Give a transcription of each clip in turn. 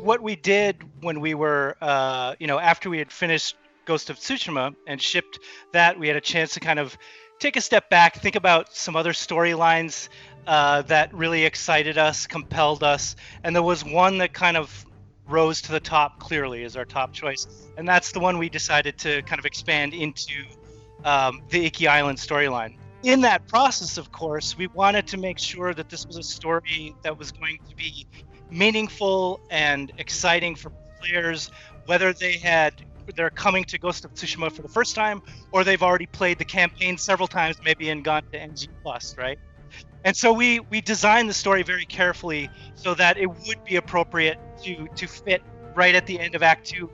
what we did when we were, after we had finished Ghost of Tsushima and shipped that, we had a chance to kind of take a step back, think about some other storylines that really excited us, compelled us, and there was one that kind of rose to the top clearly as our top choice, and that's the one we decided to kind of expand into the Iki Island storyline. In that process, of course, we wanted to make sure that this was a story that was going to be meaningful and exciting for players, whether they're coming to Ghost of Tsushima for the first time, or they've already played the campaign several times, maybe and gone to NG+, right? And so we designed the story very carefully so that it would be appropriate to fit right at the end of Act 2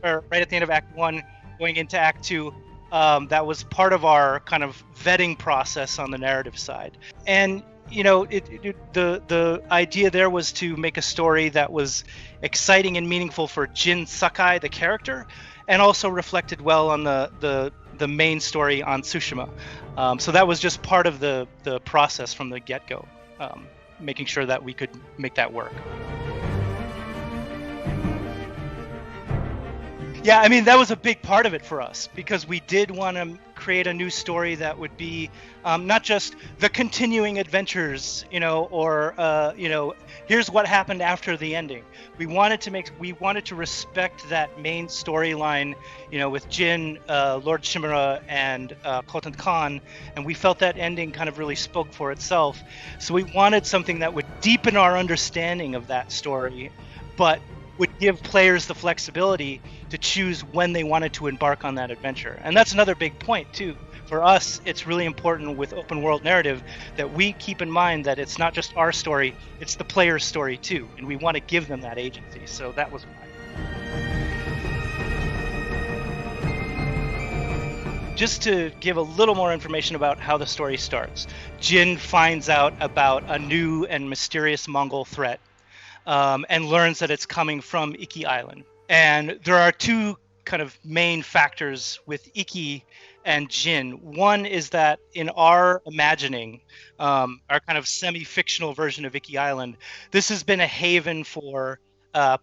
right at the end of Act 1 going into Act 2. That was part of our kind of vetting process on the narrative side. And the idea there was to make a story that was exciting and meaningful for Jin Sakai, the character, and also reflected well on the main story on Tsushima. So that was just part of the process from the get-go, making sure that we could make that work. Yeah, I mean, that was a big part of it for us, because we did want to create a new story that would be not just the continuing adventures, or here's what happened after the ending. We wanted to respect that main storyline, with Jin, Lord Shimura, and Khotan Khan, and we felt that ending kind of really spoke for itself. So we wanted something that would deepen our understanding of that story, but would give players the flexibility to choose when they wanted to embark on that adventure. And that's another big point too. For us, it's really important with open world narrative that we keep in mind that it's not just our story, it's the player's story too. And we want to give them that agency. So that was why. Just to give a little more information about how the story starts. Jin finds out about a new and mysterious Mongol threat, and learns that it's coming from Iki Island. And there are two kind of main factors with Iki and Jin. One is that in our imagining, our kind of semi-fictional version of Iki Island, this has been a haven for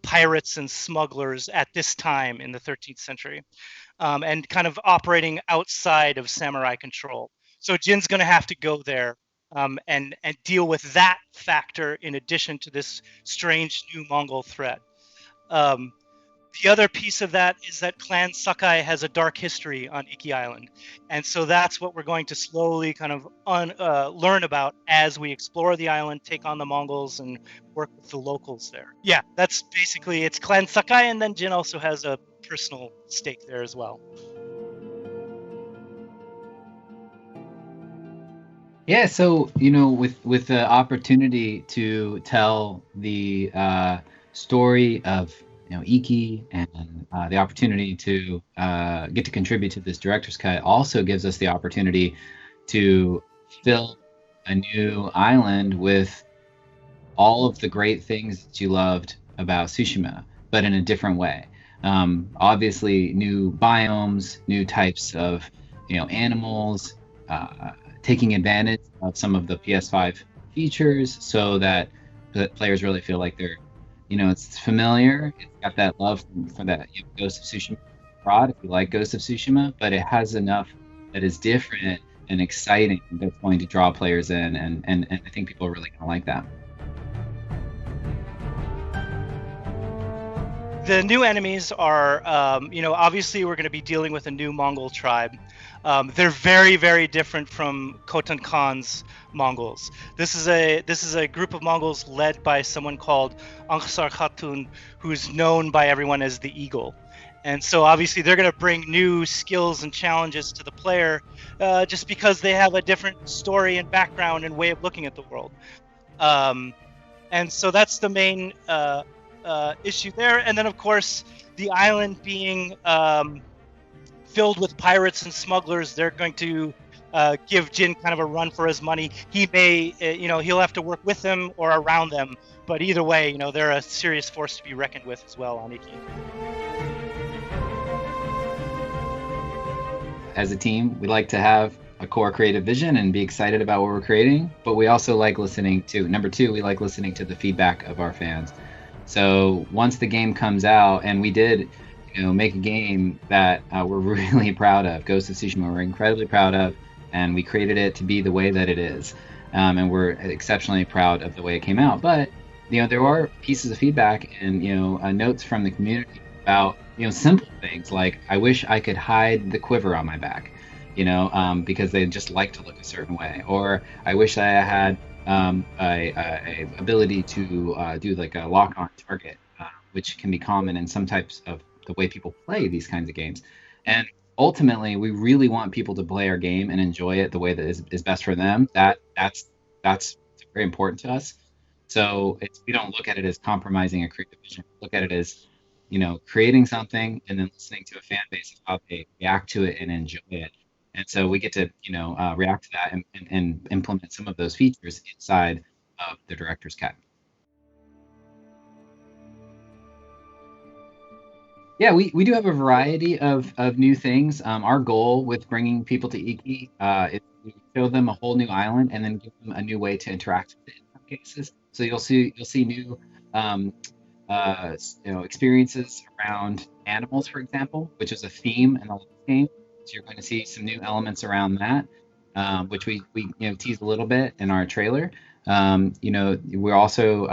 pirates and smugglers at this time in the 13th century, and kind of operating outside of samurai control. So Jin's going to have to go there and deal with that factor in addition to this strange new Mongol threat. The other piece of that is that Clan Sakai has a dark history on Iki Island. And so that's what we're going to slowly kind of learn about as we explore the island, take on the Mongols, and work with the locals there. Yeah, that's basically, it's Clan Sakai, and then Jin also has a personal stake there as well. Yeah, so with the opportunity to tell the story of Iki, and the opportunity to get to contribute to this director's cut also gives us the opportunity to fill a new island with all of the great things that you loved about Tsushima, but in a different way. Obviously, new biomes, new types of animals. Taking advantage of some of the PS5 features so that the players really feel like they're, it's familiar. It's got that love for that Ghost of Tsushima prod, if you like Ghost of Tsushima, but it has enough that is different and exciting that's going to draw players in, and I think people are really going to like that. The new enemies are, obviously we're going to be dealing with a new Mongol tribe. They're very, very different from Khotan Khan's Mongols. This is a group of Mongols led by someone called Ankhsar Khatun, who's known by everyone as the Eagle. And so obviously they're going to bring new skills and challenges to the player, just because they have a different story and background and way of looking at the world. And so that's the main issue there. And then of course the island being filled with pirates and smugglers, they're going to give Jin kind of a run for his money. He may, he'll have to work with them or around them, but either way, they're a serious force to be reckoned with as well on Iki. As a team, we like to have a core creative vision and be excited about what we're creating, but we also like listening to, number two, we like listening to the feedback of our fans. So once the game comes out, and we did, make a game that we're really proud of, Ghost of Tsushima, we're incredibly proud of, and we created it to be the way that it is, and we're exceptionally proud of the way it came out. But there are pieces of feedback and notes from the community about simple things like, I wish I could hide the quiver on my back, because they just like to look a certain way, or I wish I had a ability to do like a lock on target, which can be common in some types of the way people play these kinds of games. And ultimately, we really want people to play our game and enjoy it the way that is best for them. That's very important to us. So we don't look at it as compromising a creative vision. We look at it as creating something and then listening to a fan base of how they react to it and enjoy it. And so we get to react to that and implement some of those features inside of the director's cut. Yeah, we do have a variety of new things. Our goal with bringing people to Iki is to show them a whole new island and then give them a new way to interact with it in some cases. So you'll see new experiences around animals, for example, which is a theme in the last game. So you're going to see some new elements around that, which we teased a little bit in our trailer. We also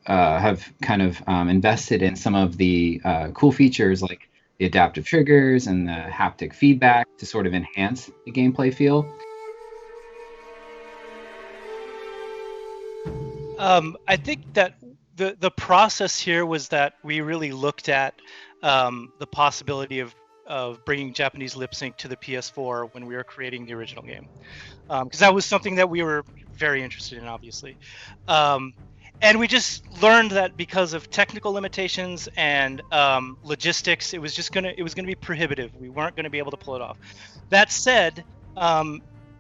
have kind of invested in some of the cool features like the adaptive triggers and the haptic feedback to sort of enhance the gameplay feel. I think that the process here was that we really looked at the possibility of bringing Japanese lip sync to the PS4 when we were creating the original game, because that was something that we were very interested in, obviously. And we just learned that because of technical limitations and logistics, it was gonna be prohibitive. We weren't gonna be able to pull it off. That said,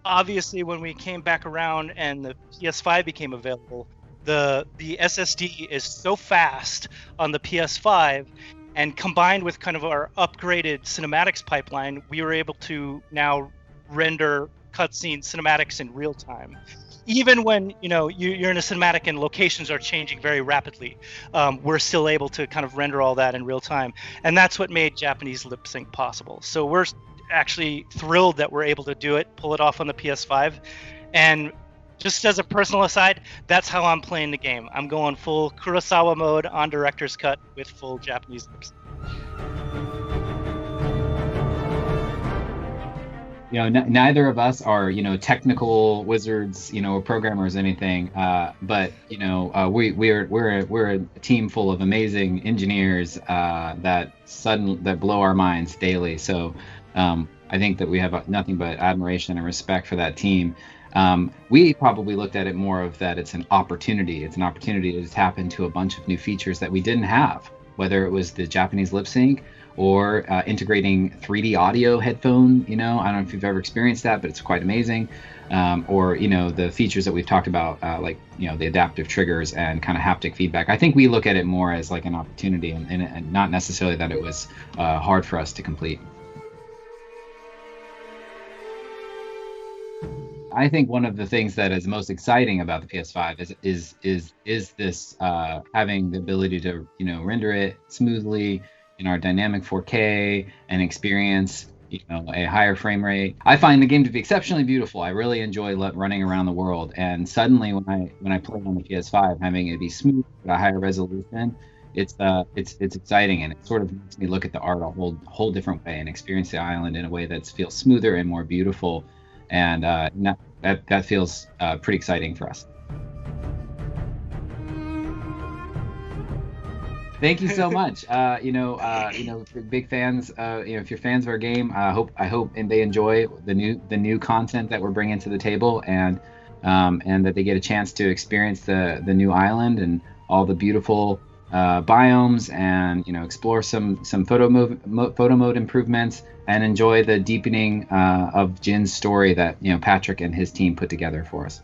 obviously when we came back around and the PS5 became available, the SSD is so fast on the PS5, and combined with kind of our upgraded cinematics pipeline, we were able to now render cutscene cinematics in real time. Even when you're in a cinematic and locations are changing very rapidly, we're still able to kind of render all that in real time, and that's what made Japanese lip sync possible. So we're actually thrilled that we're able to do it, pull it off on the PS5, and just as a personal aside, that's how I'm playing the game. I'm going full Kurosawa mode on director's cut with full Japanese lip sync. Neither of us are technical wizards, or programmers, anything. But we're a team full of amazing engineers that blow our minds daily. So I think that we have nothing but admiration and respect for that team. We probably looked at it more of that it's an opportunity. It's an opportunity to tap into a bunch of new features that we didn't have, whether it was the Japanese lip sync or integrating 3D audio headphone. I don't know if you've ever experienced that, but it's quite amazing. Or the features that we've talked about, like the adaptive triggers and kind of haptic feedback. I think we look at it more as like an opportunity and not necessarily that it was hard for us to complete. I think one of the things that is most exciting about the PS5 is this having the ability to render it smoothly in our dynamic 4K and experience a higher frame rate. I find the game to be exceptionally beautiful. I really enjoy running around the world, and suddenly when I play on the PS5, having it be smooth at a higher resolution, it's exciting, and it sort of makes me look at the art a whole different way and experience the island in a way that feels smoother and more beautiful. And that feels pretty exciting for us. Thank you so much. Big fans. If you're fans of our game, I hope and they enjoy the new content that we're bringing to the table, and that they get a chance to experience the new island and all the beautiful biomes, and explore some photo mode improvements, and enjoy the deepening of Jin's story that Patrick and his team put together for us.